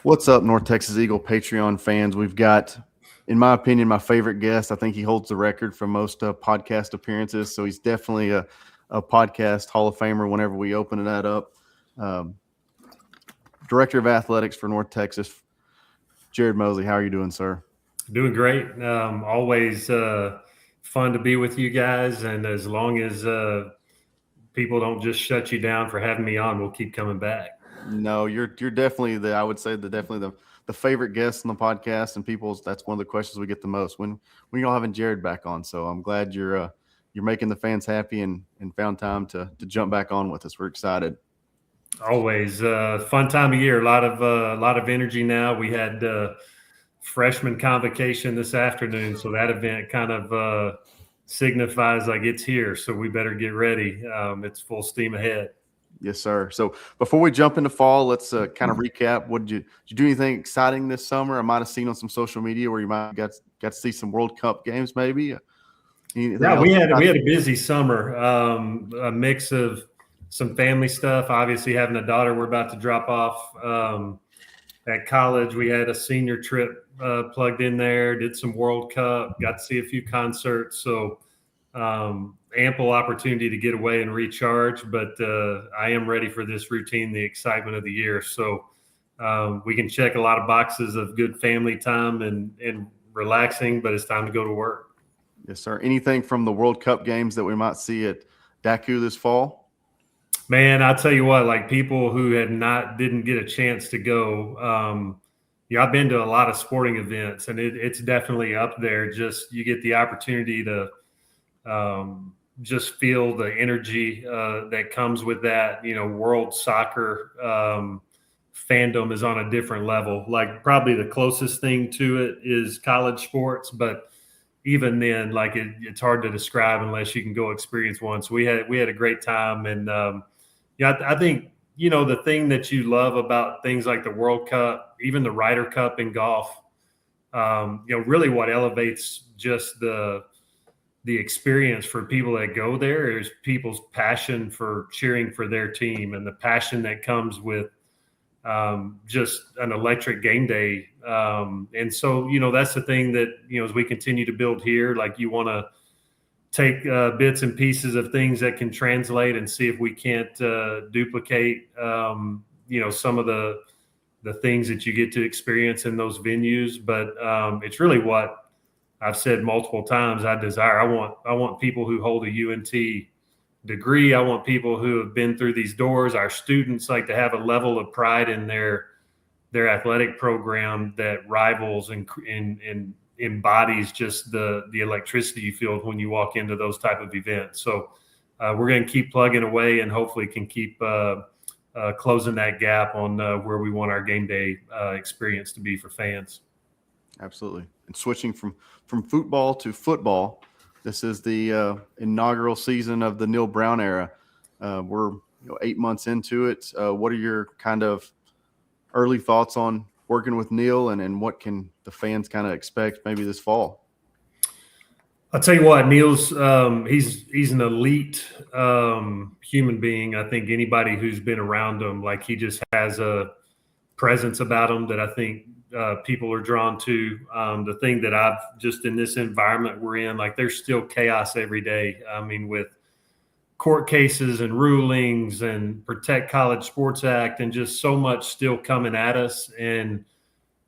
What's up, North Texas Eagle Patreon fans? We've got, in my opinion, my favorite guest. I think he holds the record for most podcast appearances, so he's definitely a podcast Hall of Famer whenever we open that up. Um, Director of Athletics for North Texas, Jared Mosley. How are you doing, sir? Doing great. Always fun to be with you guys, and as long as people don't just shut you down for having me on, we'll keep coming back. No, you're definitely I would say the favorite guest on the podcast, and that's one of the questions we get the most when y'all having Jared back on. So I'm glad you're making the fans happy and found time to jump back on with us. We're excited. Always fun time of year. A lot of energy now. We had freshman convocation this afternoon, so that event kind of signifies like it's here. So we better get ready. It's full steam ahead. Yes, sir. So before we jump into fall, let's kind of recap. Did you do anything exciting this summer? I might have seen on some social media where you might have got to see some World Cup games, maybe. Yeah, we had a busy summer. A mix of some family stuff. Obviously, having a daughter, we're about to drop off at college. We had a senior trip plugged in there. Did some World Cup. Got to see a few concerts. So ample opportunity to get away and recharge. But I am ready for this routine, the excitement of the year. So we can check a lot of boxes of good family time and relaxing, but it's time to go to work. Yes, sir. Anything from the World Cup games that we might see at Daku this fall? Man, I'll tell you what, like people who didn't get a chance to go, I've been to a lot of sporting events, and it's definitely up there. Just you get the opportunity to just feel the energy that comes with that. World soccer fandom is on a different level. Like probably the closest thing to it is college sports, but even then, like it's hard to describe unless you can go experience one. So we had a great time, and I think the thing that you love about things like the World Cup, even the Ryder Cup in golf, really what elevates just the experience for people that go there is people's passion for cheering for their team and the passion that comes with just an electric game day. And so, that's the thing that, as we continue to build here, like you want to take bits and pieces of things that can translate and see if we can't duplicate, some of the things that you get to experience in those venues. But it's really what I've said multiple times I desire. I want people who hold a UNT degree. I want people who have been through these doors. Our students like to have a level of pride in their athletic program that rivals and embodies just the electricity you feel when you walk into those type of events. So we're going to keep plugging away and hopefully can keep closing that gap on where we want our game day experience to be for fans. Absolutely. And switching from football to football, this is the inaugural season of the Neil Brown era. We're 8 months into it. What are your kind of early thoughts on working with Neil, and what can the fans kind of expect maybe this fall? I'll tell you what, Neil's he's an elite human being. I think anybody who's been around him, like he just has a presence about him that I think people are drawn to. The thing that I've just in this environment we're in, like there's still chaos every day. I mean, with court cases and rulings and Protect College Sports Act and just so much still coming at us. And,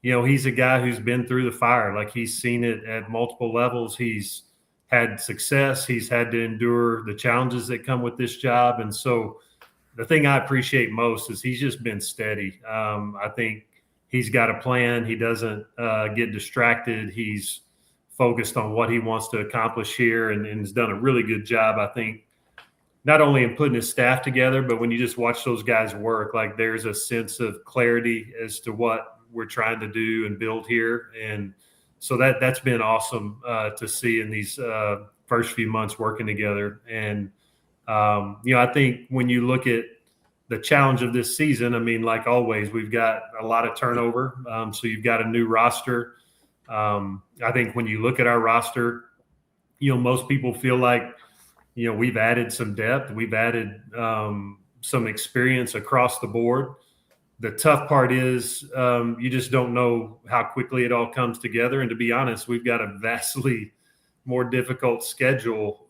he's a guy who's been through the fire. Like he's seen it at multiple levels. He's had success. He's had to endure the challenges that come with this job. And so the thing I appreciate most is he's just been steady. I think he's got a plan. He doesn't get distracted. He's focused on what he wants to accomplish here and has done a really good job, I think, not only in putting his staff together, but when you just watch those guys work, like there's a sense of clarity as to what we're trying to do and build here. And so that's been awesome to see in these first few months working together. And, I think when you look at the challenge of this season, I mean, like always, we've got a lot of turnover. So you've got a new roster. I think when you look at our roster, most people feel like, we've added some depth. We've added some experience across the board. The tough part is you just don't know how quickly it all comes together. And to be honest, we've got a vastly more difficult schedule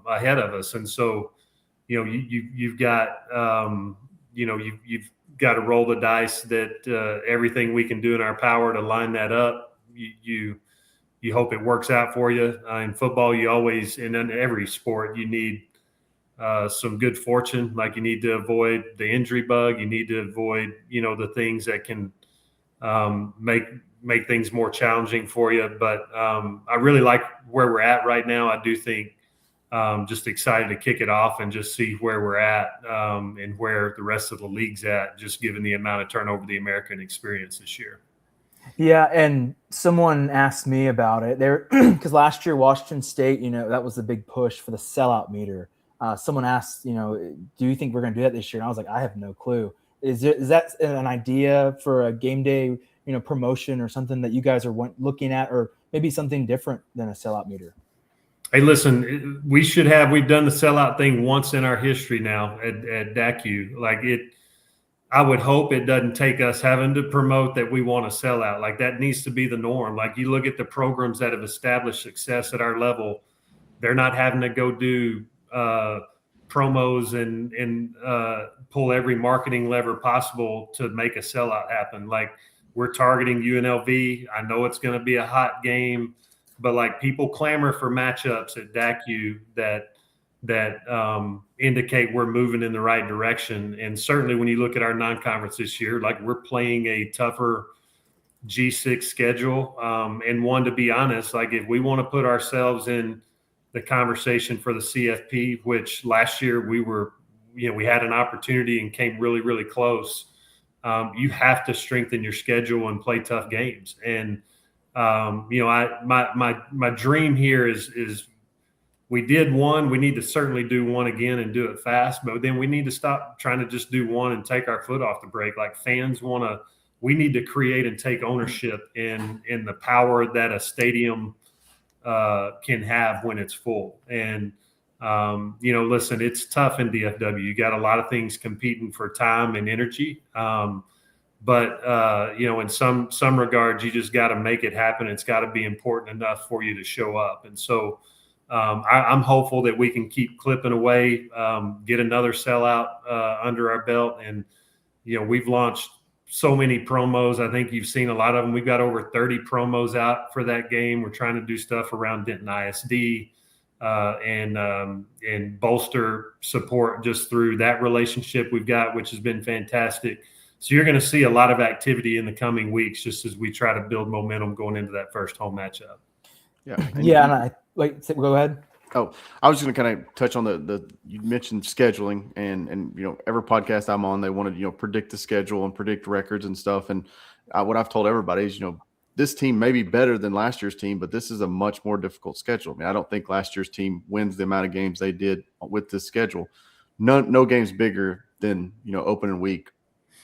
ahead of us. And so, you've got, you've got to roll the dice that everything we can do in our power to line that up. You hope it works out for you. In football, you always, and in every sport, you need some good fortune. Like you need to avoid the injury bug. You need to avoid, the things that can make things more challenging for you. But I really like where we're at right now. I do think just excited to kick it off and just see where we're at and where the rest of the league's at, just given the amount of turnover the American experience this year. Yeah, and someone asked me about it there because last year Washington State, that was the big push for the sellout meter. Someone asked, do you think we're going to do that this year? And I was like, I have no clue. Is that an idea for a game day, promotion or something that you guys are looking at, or maybe something different than a sellout meter? Hey, listen, we've done the sellout thing once in our history now at DACU. Like I would hope it doesn't take us having to promote that we want to sell out. Like that needs to be the norm. Like you look at the programs that have established success at our level, they're not having to go do promos and pull every marketing lever possible to make a sellout happen. Like we're targeting UNLV. I know it's going to be a hot game, but like people clamor for matchups at DACU that indicate we're moving in the right direction. And certainly when you look at our non-conference this year, like we're playing a tougher G6 schedule. And one, to be honest, like if we want to put ourselves in the conversation for the CFP, which last year we had an opportunity and came really, really close. You have to strengthen your schedule and play tough games. And, my dream here is we did one. We need to certainly do one again and do it fast, but then we need to stop trying to just do one and take our foot off the brake. Like fans we need to create and take ownership in the power that a stadium can have when it's full. And, listen, it's tough in DFW. You got a lot of things competing for time and energy. But in some regards, you just got to make it happen. It's got to be important enough for you to show up. And so I'm hopeful that we can keep clipping away, get another sellout under our belt. And, we've launched so many promos. I think you've seen a lot of them. We've got over 30 promos out for that game. We're trying to do stuff around Denton ISD and bolster support just through that relationship we've got, which has been fantastic. So you're going to see a lot of activity in the coming weeks, just as we try to build momentum going into that first home matchup. Yeah. Go ahead. Oh, I was just going to kind of touch on you mentioned scheduling and every podcast I'm on, they want to, predict the schedule and predict records and stuff. And what I've told everybody is, this team may be better than last year's team, but this is a much more difficult schedule. I mean, I don't think last year's team wins the amount of games they did with this schedule. No game's bigger than, opening week,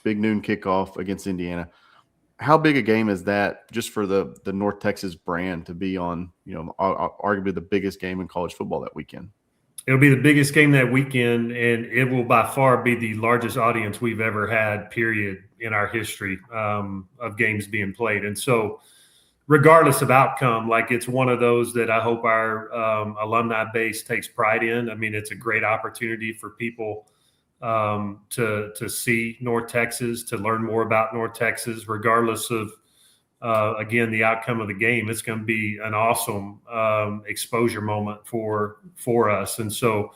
big noon kickoff against Indiana. How big a game is that just for the North Texas brand to be on, arguably the biggest game in college football that weekend? It'll be the biggest game that weekend, and it will by far be the largest audience we've ever had, period, in our history of games being played. And so regardless of outcome, like it's one of those that I hope our alumni base takes pride in. I mean, it's a great opportunity for people to see North Texas, to learn more about North Texas, regardless of, again, the outcome of the game. It's going to be an awesome exposure moment for us. And so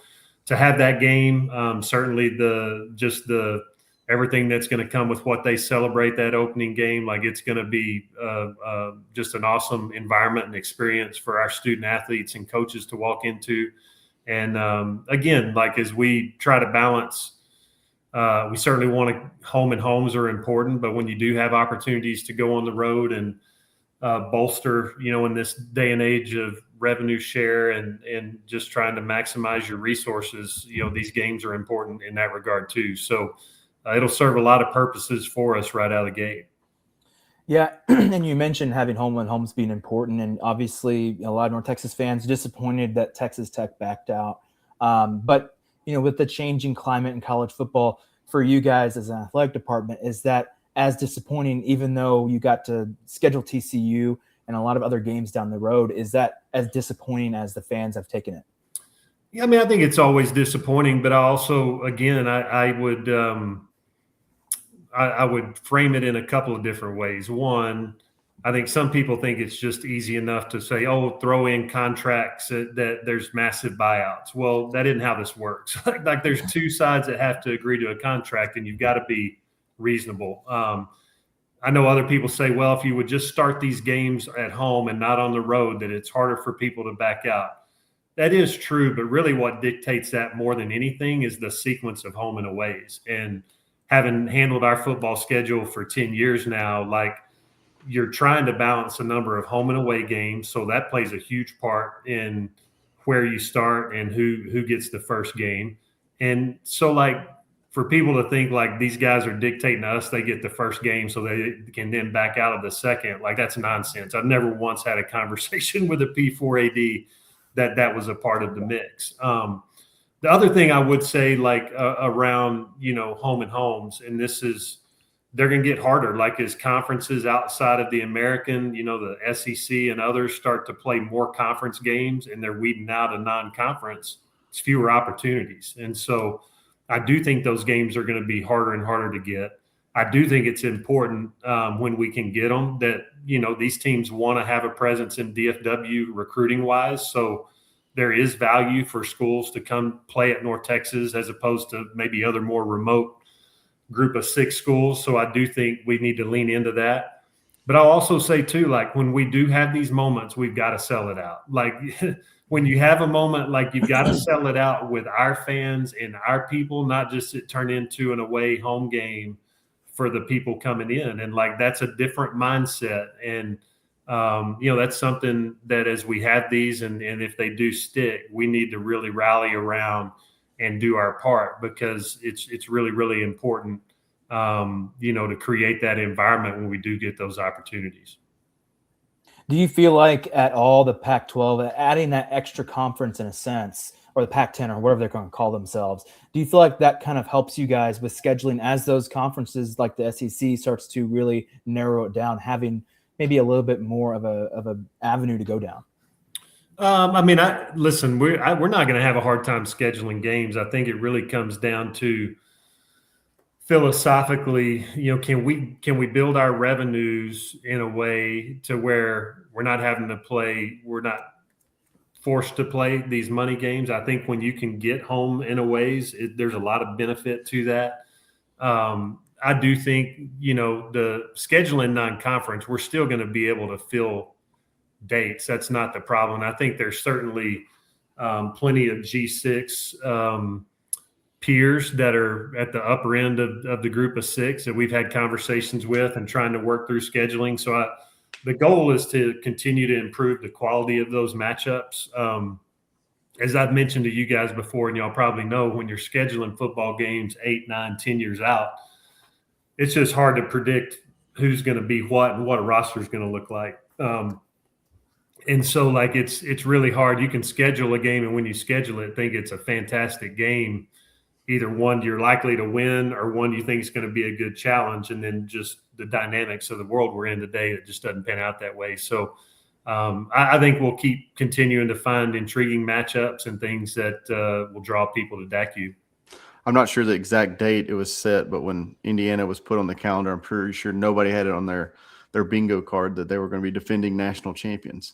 to have that game, certainly everything that's going to come with what they celebrate that opening game, like it's going to be just an awesome environment and experience for our student athletes and coaches to walk into. And again, like as we try to balance, we certainly want home and homes are important, but when you do have opportunities to go on the road and bolster, in this day and age of revenue share and just trying to maximize your resources, these games are important in that regard too. So it'll serve a lot of purposes for us right out of the gate. Yeah, and you mentioned having home and homes being important, and obviously a lot of North Texas fans disappointed that Texas Tech backed out. But with the changing climate in college football, for you guys as an athletic department, is that as disappointing, even though you got to schedule TCU and a lot of other games down the road? Is that as disappointing as the fans have taken it? Yeah, I mean, I think it's always disappointing, but I also, again, I would frame it in a couple of different ways. One, I think some people think it's just easy enough to say, oh, throw in contracts that there's massive buyouts. Well, that isn't how this works. Like there's two sides that have to agree to a contract, and you've got to be reasonable. I know other people say, well, if you would just start these games at home and not on the road, that it's harder for people to back out. That is true, but really what dictates that more than anything is the sequence of home and aways. And having handled our football schedule for 10 years now, like you're trying to balance a number of home and away games. So that plays a huge part in where you start and who gets the first game. And so like for people to think like these guys are dictating to us, they get the first game so they can then back out of the second, like that's nonsense. I've never once had a conversation with a P4 AD that was a part of the mix. The other thing I would say, like around, home and homes, and they're going to get harder, like as conferences outside of the American, the SEC and others start to play more conference games and they're weeding out a non-conference, it's fewer opportunities. And so I do think those games are going to be harder and harder to get. I do think it's important when we can get them that, these teams want to have a presence in DFW recruiting wise. So there is value for schools to come play at North Texas as opposed to maybe other more remote group of 6 schools. So I do think we need to lean into that. But I'll also say too, like when we do have these moments, we've got to sell it out. Like when you have a moment, like you've got to sell it out with our fans and our people, not just it turn into an away home game for the people coming in. And like, that's a different mindset. And, that's something that as we have these and if they do stick, we need to really rally around and do our part because it's really, really important, to create that environment when we do get those opportunities. Do you feel like at all the Pac-12 adding that extra conference in a sense, or the Pac-10 or whatever they're going to call themselves, do you feel like that kind of helps you guys with scheduling as those conferences like the SEC starts to really narrow it down, having maybe a little bit more of a avenue to go down? Listen, we're not going to have a hard time scheduling games. I think it really comes down to philosophically, can we build our revenues in a way to where we're not forced to play these money games. I think when you can get home in a ways, there's a lot of benefit to that. I do think, the scheduling non-conference, we're still going to be able to fill dates. That's not the problem. I think there's certainly plenty of G6 peers that are at the upper end of the group of 6 that we've had conversations with and trying to work through scheduling. So the goal is to continue to improve the quality of those matchups. As I've mentioned to you guys before, and y'all probably know, when you're scheduling football games 8, 9, 10 years out, it's just hard to predict who's going to be what and what a roster is going to look like. And so like, it's really hard. You can schedule a game, and when you schedule it, think it's a fantastic game, either one you're likely to win or one you think is going to be a good challenge. And then just the dynamics of the world we're in today, it just doesn't pan out that way. So I think we'll keep continuing to find intriguing matchups and things that will draw people to DACU. I'm not sure the exact date it was set, but when Indiana was put on the calendar, I'm pretty sure nobody had it on their bingo card that they were going to be defending national champions.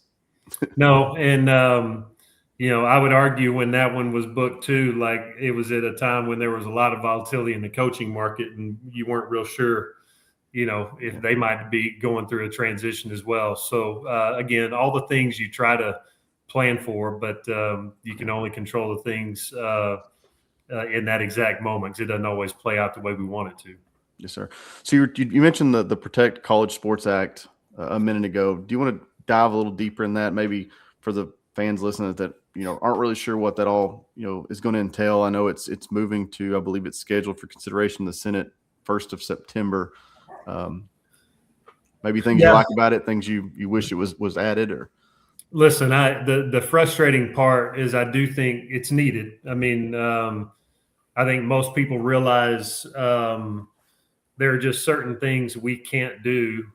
No, and I would argue when that one was booked too, like it was at a time when there was a lot of volatility in the coaching market, and you weren't real sure, if they might be going through a transition as well. So again, all the things you try to plan for, but you can only control the things in that exact moment, because it doesn't always play out the way we want it to. Yes, sir. So you mentioned the Protect College Sports Act a minute ago. Do you want to dive a little deeper in that, maybe for the fans listening that aren't really sure what that all is going to entail? I know it's moving to, I believe it's scheduled for consideration in the Senate 1st of September. Maybe things you like about it, things you wish it was added, or. Listen, the frustrating part is I do think it's needed. I mean, I think most people realize there are just certain things we can't do.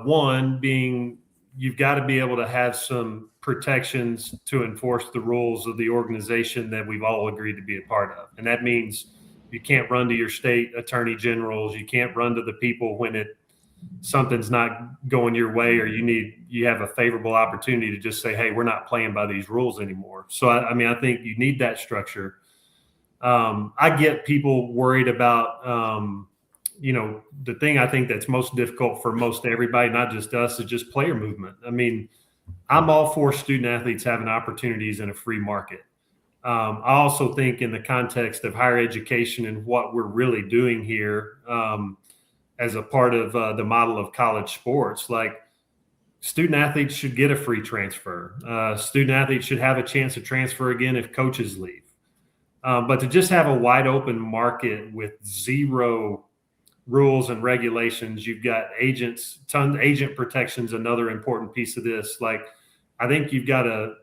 One being you've got to be able to have some protections to enforce the rules of the organization that we've all agreed to be a part of. And that means you can't run to your state attorney generals. You can't run to the people when something's not going your way, or you have a favorable opportunity to just say, hey, we're not playing by these rules anymore. So, I mean, I think you need that structure. I get people worried about, the thing I think that's most difficult for most everybody, not just us, is just player movement. I mean, I'm all for student athletes having opportunities in a free market. I also think in the context of higher education and what we're really doing here as a part of the model of college sports, like student athletes should get a free transfer. Student athletes should have a chance to transfer again if coaches leave. But to just have a wide open market with zero rules and regulations, you've got agent protections, another important piece of this. Like, I think you've got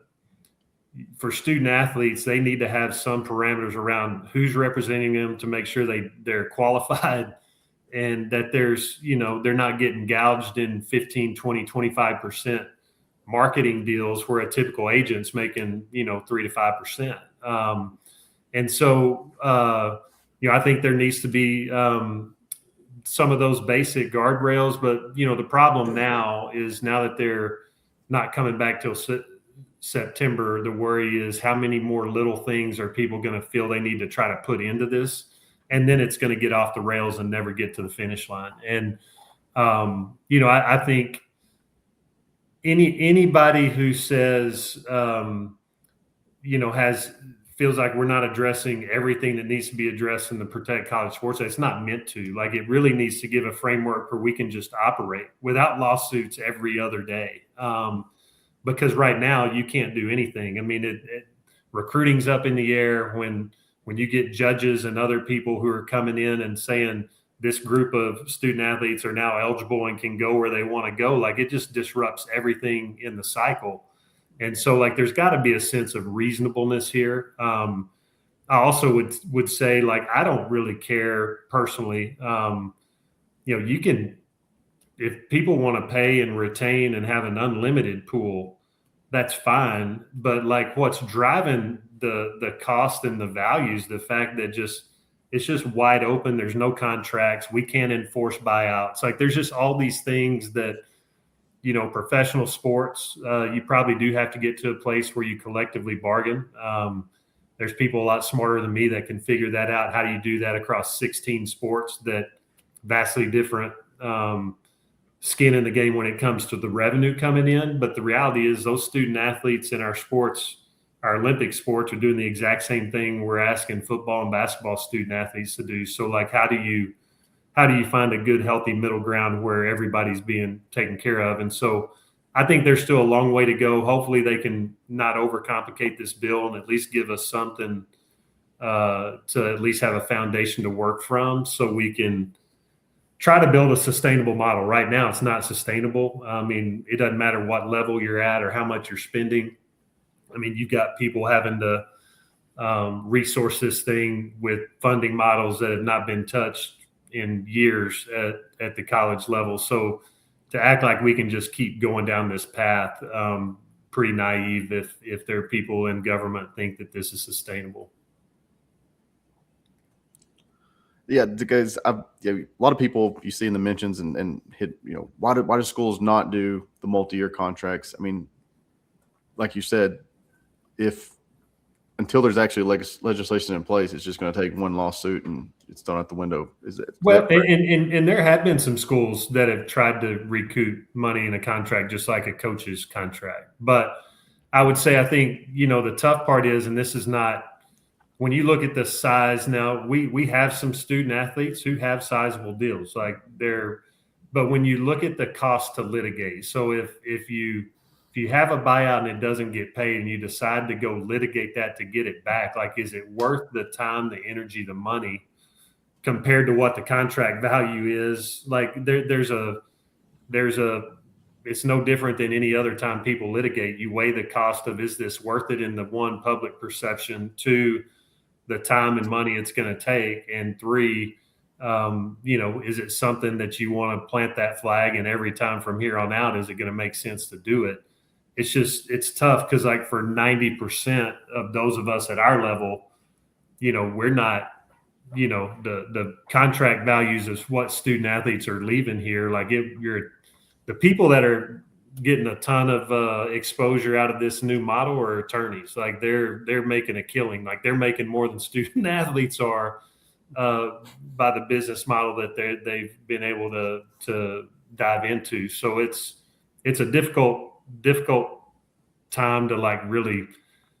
for student athletes, they need to have some parameters around who's representing them to make sure they're qualified, and that they're not getting gouged in 15, 20, 25% marketing deals where a typical agent's making, 3 to 5%. And so, I think there needs to be some of those basic guardrails. But, the problem now that they're not coming back till September, the worry is how many more little things are people going to feel they need to try to put into this, and then it's going to get off the rails and never get to the finish line. And I think anybody who says feels like we're not addressing everything that needs to be addressed in the Protect College Sports, it's not meant to. Like, it really needs to give a framework where we can just operate without lawsuits every other day. Because right now you can't do anything. I mean, recruiting's up in the air when you get judges and other people who are coming in and saying this group of student athletes are now eligible and can go where they want to go. Like, it just disrupts everything in the cycle. And so, like, there's got to be a sense of reasonableness here. I also would say, like, I don't really care personally. You can, if people want to pay and retain and have an unlimited pool, that's fine. But, like, what's driving the cost and the values, the fact that it's just wide open. There's no contracts. We can't enforce buyouts. Like, there's just all these things that, professional sports, you probably do have to get to a place where you collectively bargain. There's people a lot smarter than me that can figure that out. How do you do that across 16 sports that vastly different skin in the game when it comes to the revenue coming in? But the reality is those student athletes in our sports, our Olympic sports, are doing the exact same thing we're asking football and basketball student athletes to do. So, like, how do you find a good, healthy middle ground where everybo's being taken care of? And so I think there's still a long way to go. Hopefully they can not overcomplicate this bill and at least give us something to at least have a foundation to work from, so we can try to build a sustainable model. Right now, it's not sustainable. I mean, it doesn't matter what level you're at or how much you're spending. I mean, you've got people having to resource this thing with funding models that have not been touched in years at the college level. So to act like we can just keep going down this path, pretty naive if there are people in government think that this is sustainable. Yeah, because a lot of people you see in the mentions and hit, why do schools not do the multi-year contracts? I mean, like you said, until there's actually legislation in place, it's just going to take one lawsuit and it's thrown out the window. Well, and there have been some schools that have tried to recoup money in a contract, just like a coach's contract. But I would say, I think, the tough part is, and this is not, when you look at the size now, we have some student athletes who have sizable deals, but when you look at the cost to litigate, so if you have a buyout and it doesn't get paid and you decide to go litigate that to get it back, like, is it worth the time, the energy, the money compared to what the contract value is? Like, it's no different than any other time people litigate. You weigh the cost of, is this worth it in the one, public perception, two, the time and money it's going to take, and 3, is it something that you want to plant that flag, and every time from here on out, is it going to make sense to do it? It's tough because like for 90% of those of us at our level, we're not, the contract values is what student athletes are leaving here. Like the people that are getting a ton of exposure out of this new model are attorneys. Like they're making a killing. Like they're making more than student athletes are by the business model that they've been able to dive into. So it's a difficult time to like really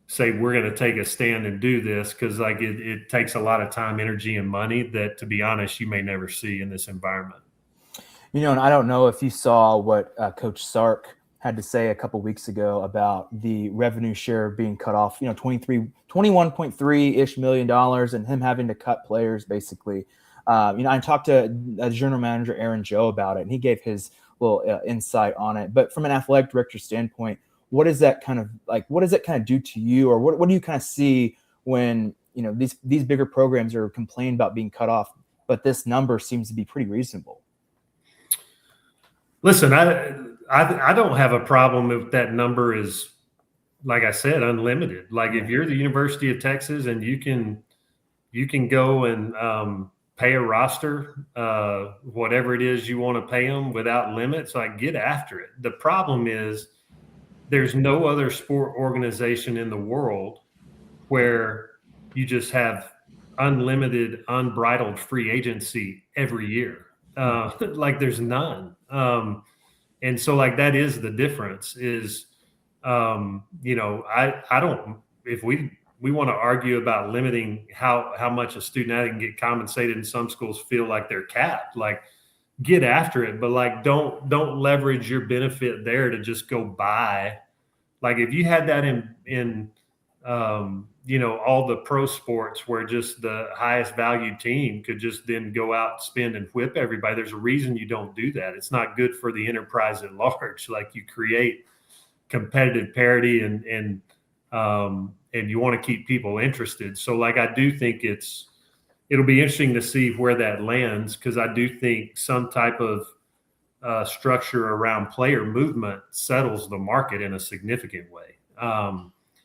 say we're going to take a stand and do this, because like it takes a lot of time, energy, and money that, to be honest, you may never see in this environment. And I don't know if you saw what Coach Sark had to say a couple weeks ago about the revenue share being cut off, $21.3-ish million, and him having to cut players basically. I talked to general manager Aaron Joe about it, and he gave his little insight on it. But from an athletic director standpoint, what does that kind of do to you, or what do you kind of see when these bigger programs are complaining about being cut off, but this number seems to be pretty reasonable? Listen, I don't have a problem if that number is, like I said, unlimited. Like if you're the University of Texas and you can go and pay a roster, whatever it is you want to pay them without limits, like get after it. The problem is there's no other sport organization in the world where you just have unlimited, unbridled free agency every year. Like there's none. And so like that is the difference is, I don't, if we want to argue about limiting how much a student athlete can get compensated, and some schools feel like they're capped, like get after it, but like don't leverage your benefit there to just go buy. Like if you had that in all the pro sports where just the highest value team could just then go out, spend, and whip everybody, there's a reason you don't do that. It's not good for the enterprise at large. Like you create competitive parity and you want to keep people interested. So like I do think it'll be interesting to see where that lands, because I do think some type of structure around player movement settles the market in a significant way.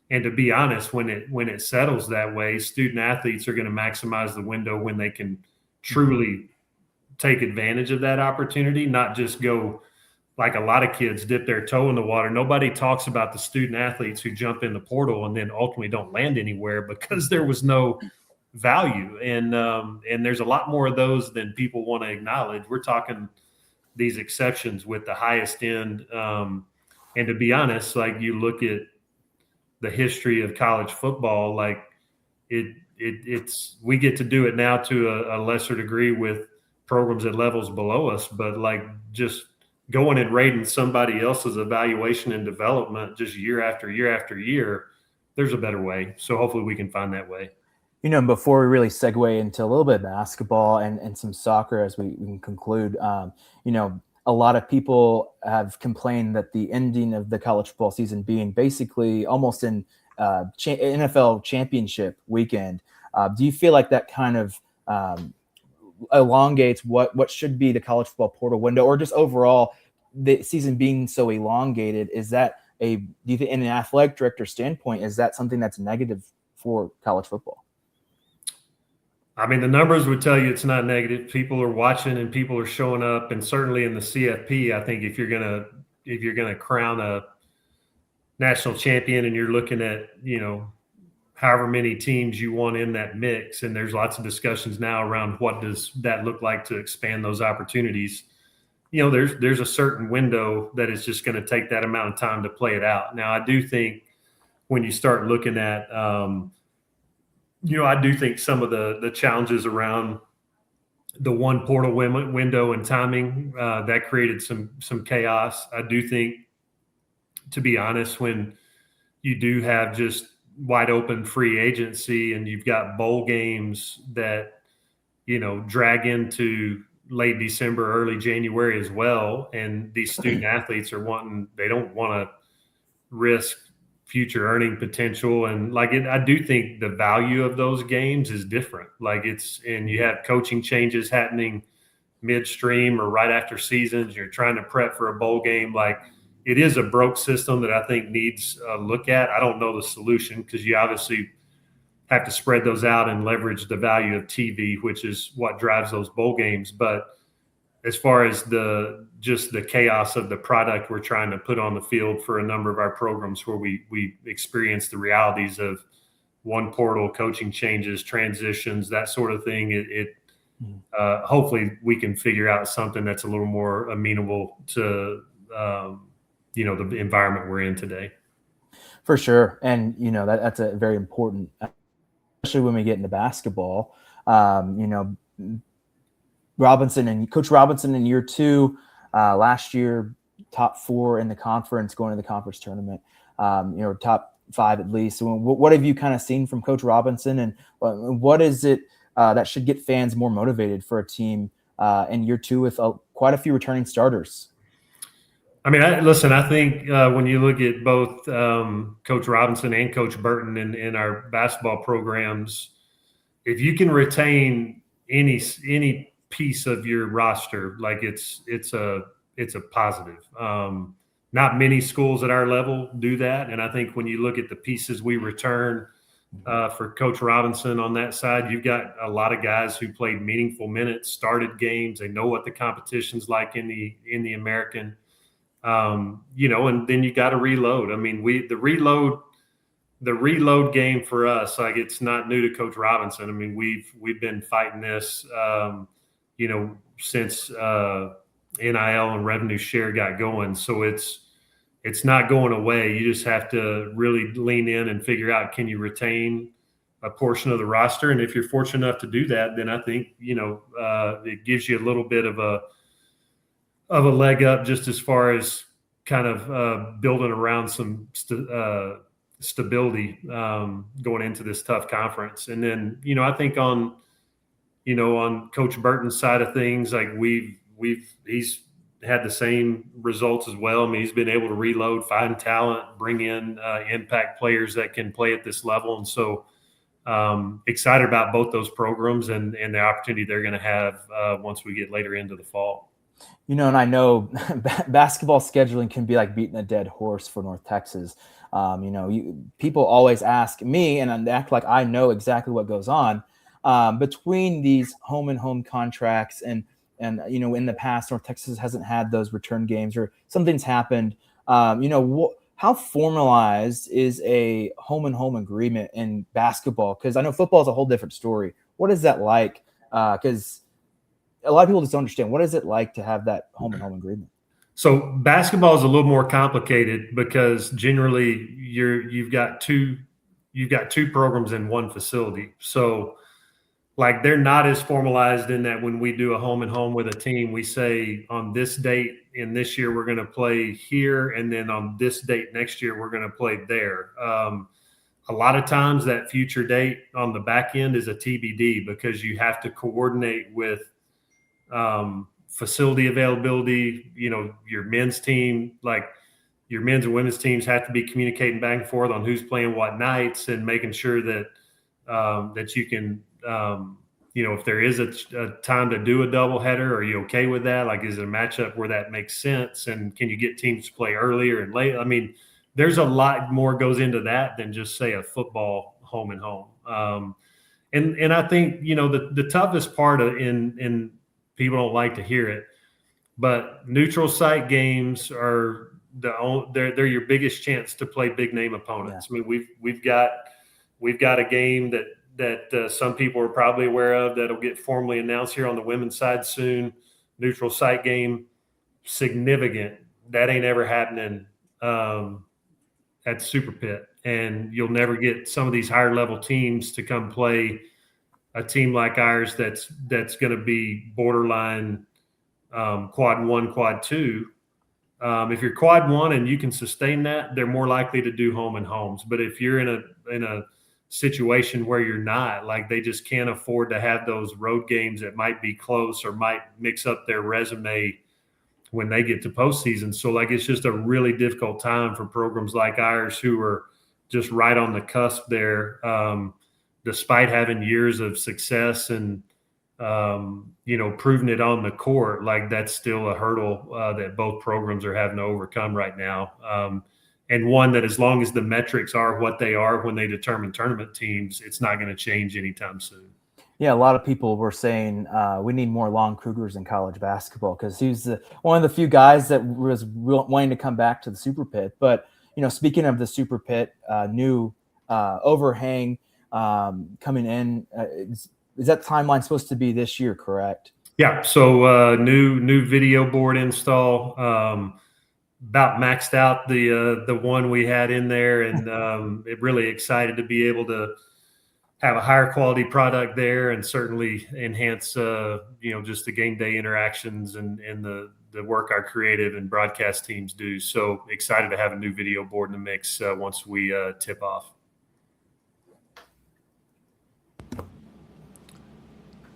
And to be honest, when it settles that way, student athletes are going to maximize the window when they can truly take advantage of that opportunity, not just go like a lot of kids dip their toe in the water. Nobody talks about the student athletes who jump in the portal and then ultimately don't land anywhere because there was no value. And there's a lot more of those than people want to acknowledge. We're talking these exceptions with the highest end. And to be honest, like you look at the history of college football, like it's we get to do it now to a lesser degree with programs at levels below us, but like just going and rating somebody else's evaluation and development just year after year after year, there's a better way. So hopefully we can find that way. Before we really segue into a little bit of basketball and some soccer as we can conclude, a lot of people have complained that the ending of the college football season being basically almost in NFL championship weekend. Do you feel like that kind of elongates what should be the college football portal window, or just overall the season being so elongated? Is that do you think, in an athletic director standpoint, is that something that's negative for college football? I mean, the numbers would tell you it's not negative. People are watching and people are showing up, and certainly in the CFP, I think if you're gonna crown a national champion and you're looking at however many teams you want in that mix, and there's lots of discussions now around what does that look like to expand those opportunities. There's a certain window that is just going to take that amount of time to play it out. Now, I do think when you start looking at I do think some of the challenges around the one portal window and timing that created some chaos. I do think, to be honest, when you do have just wide open free agency and you've got bowl games that drag into late December, early January as well, and these student athletes they don't want to risk future earning potential. And like I do think the value of those games is different. Like and you have coaching changes happening midstream or right after seasons. You're trying to prep for a bowl game. Like it is a broke system that I think needs a look at. I don't know the solution because you obviously have to spread those out and leverage the value of TV, which is what drives those bowl games. But as far as just the chaos of the product we're trying to put on the field for a number of our programs where we experience the realities of one portal, coaching changes, transitions, that sort of thing, hopefully we can figure out something that's a little more amenable to the environment we're in today. For sure. And, that's a very important, especially when we get into basketball. Coach Robinson in year 2, last year, top 4 in the conference, going to the conference tournament, top 5 at least. So what have you kind of seen from Coach Robinson, and what is it that should get fans more motivated for a team in year 2 with quite a few returning starters? I mean, I think when you look at both Coach Robinson and Coach Burton in our basketball programs, if you can retain any piece of your roster, like it's a positive. Not many schools at our level do that, and I think when you look at the pieces we return for Coach Robinson on that side, you've got a lot of guys who played meaningful minutes, started games. They know what the competition's like in the American. And then you got to reload. I mean, the reload game for us, like it's not new to Coach Robinson. I mean, we've been fighting this, since NIL and revenue share got going. So it's not going away. You just have to really lean in and figure out, can you retain a portion of the roster? And if you're fortunate enough to do that, then I think, it gives you a little bit of a leg up just as far as kind of building around some stability going into this tough conference. And then, I think on Coach Burton's side of things, like he's had the same results as well. I mean, he's been able to reload, find talent, bring in impact players that can play at this level. And so excited about both those programs and the opportunity they're going to have once we get later into the fall. And I know basketball scheduling can be like beating a dead horse for North Texas. People always ask me, and I act like I know exactly what goes on between these home and home contracts. And in the past, North Texas hasn't had those return games, or something's happened. How formalized is a home and home agreement in basketball? Because I know football is a whole different story. What is that like? Because a lot of people just don't understand. What is it like to have that home and home agreement? So basketball is a little more complicated because generally you've got two programs in one facility. So like they're not as formalized in that when we do a home and home with a team, we say on this date in this year we're going to play here, and then on this date next year we're going to play there. A lot of times that future date on the back end is a TBD because you have to coordinate with facility availability. Your men's team, like your men's and women's teams, have to be communicating back and forth on who's playing what nights and making sure that that you can, if there is a time to do a doubleheader, are you okay with that? Like, is it a matchup where that makes sense? And can you get teams to play earlier and late? I mean, there's a lot more goes into that than just say a football home and home. And I think, the toughest part in people don't like to hear it, but neutral site games are they're your biggest chance to play big name opponents. Yeah. I mean, we've got a game that some people are probably aware of that'll get formally announced here on the women's side soon. Neutral site game, significant. That ain't ever happening at Super Pit, and you'll never get some of these higher level teams to come play a team like ours that's going to be borderline quad 1, quad 2. If you're quad 1 and you can sustain that, they're more likely to do home and homes. But if you're in a situation where you're not, like, they just can't afford to have those road games that might be close or might mix up their resume when they get to postseason. So, like, it's just a really difficult time for programs like ours who are just right on the cusp there, despite having years of success and proving it on the court. Like, that's still a hurdle that both programs are having to overcome right now. And one that, as long as the metrics are what they are when they determine tournament teams, it's not going to change anytime soon. Yeah, a lot of people were saying we need more Lon Krugers in college basketball because he's one of the few guys that was wanting to come back to the Super Pit. But, speaking of the Super Pit, new overhang coming in, is that timeline supposed to be this year, correct? Yeah, so new video board install. About maxed out the one we had in there, and it really excited to be able to have a higher quality product there, and certainly enhance just the game day interactions and the work our creative and broadcast teams do. So excited to have a new video board in the mix once we tip off.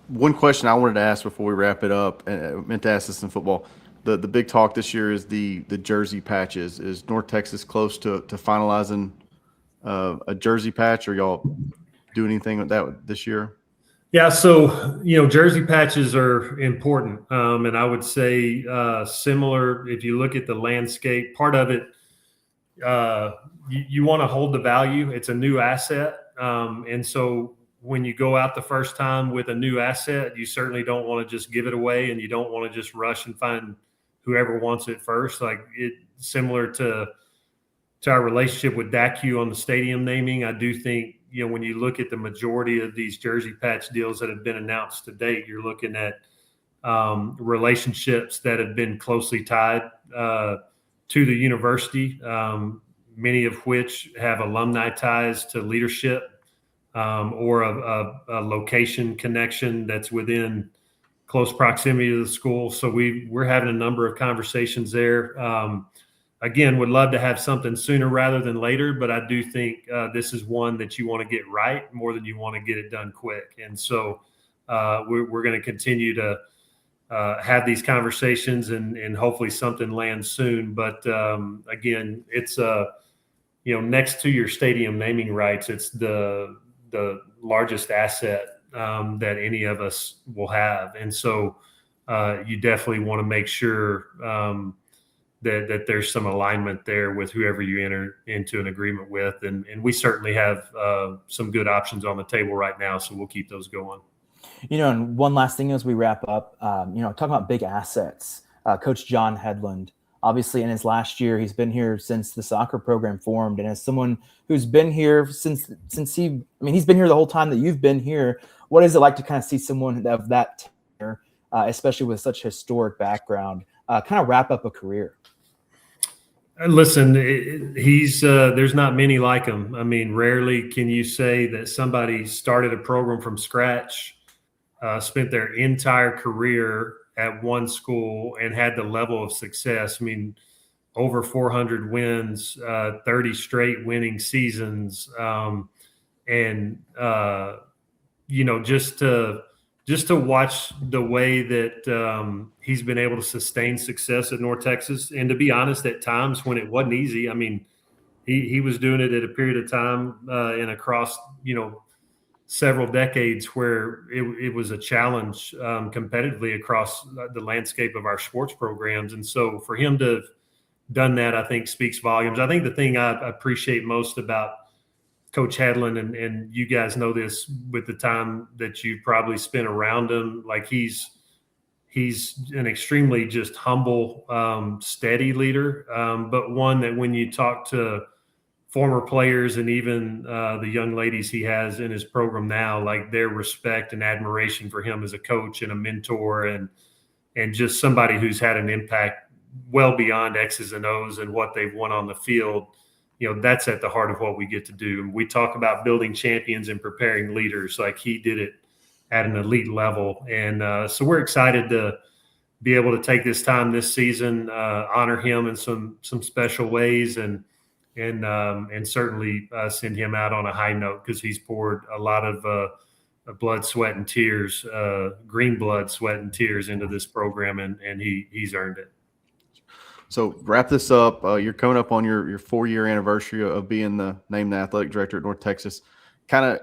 One question I wanted to ask before we wrap it up, and I meant to ask this in football. The big talk this year is the jersey patches. Is North Texas close to finalizing a jersey patch, or y'all do anything with that this year? Yeah, so jersey patches are important, and I would say similar. If you look at the landscape, part of it, you want to hold the value. It's a new asset, and so when you go out the first time with a new asset, you certainly don't want to just give it away, and you don't want to just rush and find whoever wants it first. Like, it similar to our relationship with DACU on the stadium naming. I do think, when you look at the majority of these jersey patch deals that have been announced to date, you're looking at relationships that have been closely tied to the university, many of which have alumni ties to leadership, or a location connection that's within close proximity to the school. So we're having a number of conversations there. Again, would love to have something sooner rather than later, but I do think this is one that you want to get right more than you want to get it done quick. And so we're going to continue to have these conversations, and hopefully something lands soon. But again, it's next to your stadium naming rights, it's the largest asset that any of us will have. And so you definitely want to make sure that there's some alignment there with whoever you enter into an agreement with. And we certainly have some good options on the table right now, so we'll keep those going. And one last thing as we wrap up, talking about big assets, Coach John Hedlund, obviously in his last year, he's been here since the soccer program formed. And as someone who's been here since he's been here the whole time that you've been here, what is it like to kind of see someone of that tenure, especially with such historic background, kind of wrap up a career? Listen, there's not many like him. I mean, rarely can you say that somebody started a program from scratch, spent their entire career at one school, and had the level of success. I mean, over 400 wins, 30 straight winning seasons. Just to watch the way that he's been able to sustain success at North Texas. And to be honest, at times when it wasn't easy, I mean, he was doing it at a period of time and across, several decades where it was a challenge competitively across the landscape of our sports programs. And so for him to have done that, I think speaks volumes. I think the thing I appreciate most about Coach Hedlund, and you guys know this with the time that you probably spent around him, like he's an extremely just humble, steady leader, but one that when you talk to former players and even the young ladies he has in his program now, like their respect and admiration for him as a coach and a mentor, and just somebody who's had an impact well beyond X's and O's and what they've won on the field. That's at the heart of what we get to do. And we talk about building champions and preparing leaders. Like, he did it at an elite level. And so we're excited to be able to take this time this season, honor him in some special ways, and certainly send him out on a high note, because he's poured a lot of blood, sweat, and tears, green blood, sweat, and tears into this program, and he's earned it. So wrap this up. You're coming up on your 4-year anniversary of being named the athletic director at North Texas. Kind of,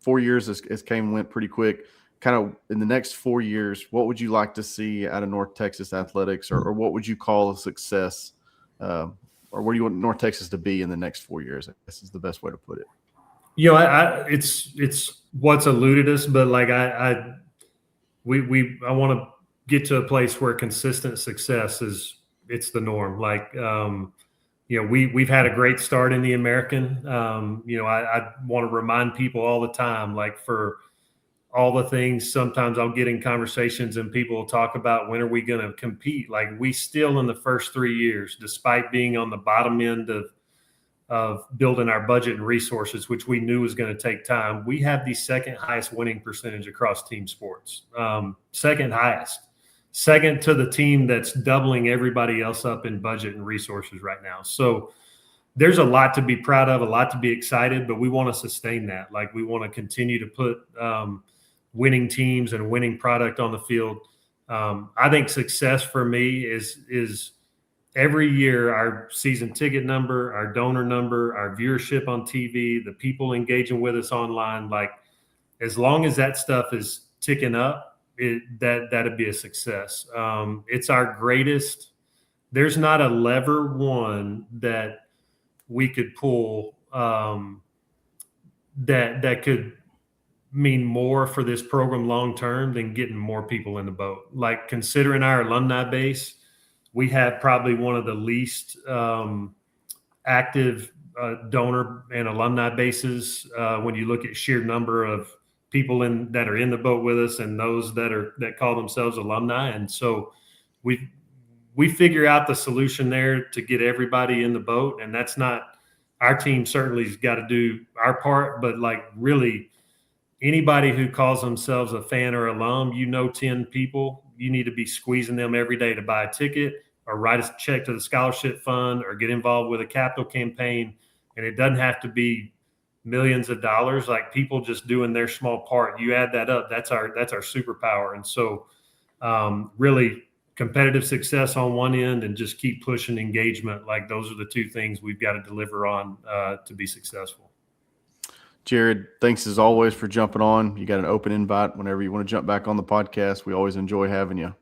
4 years as came and went pretty quick. Kind of in the next 4 years, what would you like to see out of North Texas athletics, or what would you call a success, or where do you want North Texas to be in the next 4 years? I guess is the best way to put it. It's what's eluded us, but like I want to get to a place where consistent success it's the norm. Like, we've had a great start in the American. I want to remind people all the time, like for all the things, sometimes I'll get in conversations and people will talk about when are we going to compete? Like we still in the first 3 years, despite being on the bottom end of building our budget and resources, which we knew was going to take time, we have the second highest winning percentage across team sports. Second highest. Second to the team that's doubling everybody else up in budget and resources right now. So there's a lot to be proud of, a lot to be excited, but we want to sustain that. Like we want to continue to put winning teams and winning product on the field. I think success for me is every year our season ticket number, our donor number, our viewership on TV, the people engaging with us online, like as long as that stuff is ticking up, that'd be a success. It's our greatest. There's not a lever one that we could pull that could mean more for this program long term than getting more people in the boat. Like considering our alumni base, we have probably one of the least active donor and alumni bases when you look at sheer number of people that are in the boat with us and those that call themselves alumni. And so we figure out the solution there to get everybody in the boat. And that's not, our team certainly has got to do our part, but like really anybody who calls themselves a fan or alum, 10 people, you need to be squeezing them every day to buy a ticket or write a check to the scholarship fund or get involved with a capital campaign. And it doesn't have to be millions of dollars, like people just doing their small part. You add that up, that's our superpower. And so really competitive success on one end and just keep pushing engagement. Like those are the two things we've got to deliver on to be successful. Jared, thanks as always for jumping on. You got an open invite whenever you want to jump back on the podcast. We always enjoy having you.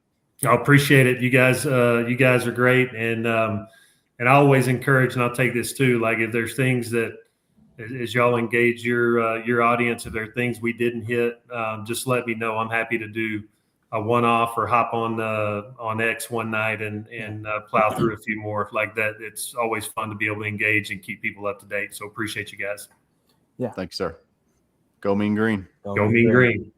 I appreciate it. You guys are great. And I always encourage, and I'll take this too, like if there's things that as y'all engage your audience, if there are things we didn't hit, just let me know. I'm happy to do a one-off or hop on X one night and plow through a few more like that. It's always fun to be able to engage and keep people up to date. So appreciate you guys. Yeah. Thanks, sir. Go Mean Green. Go Mean Green.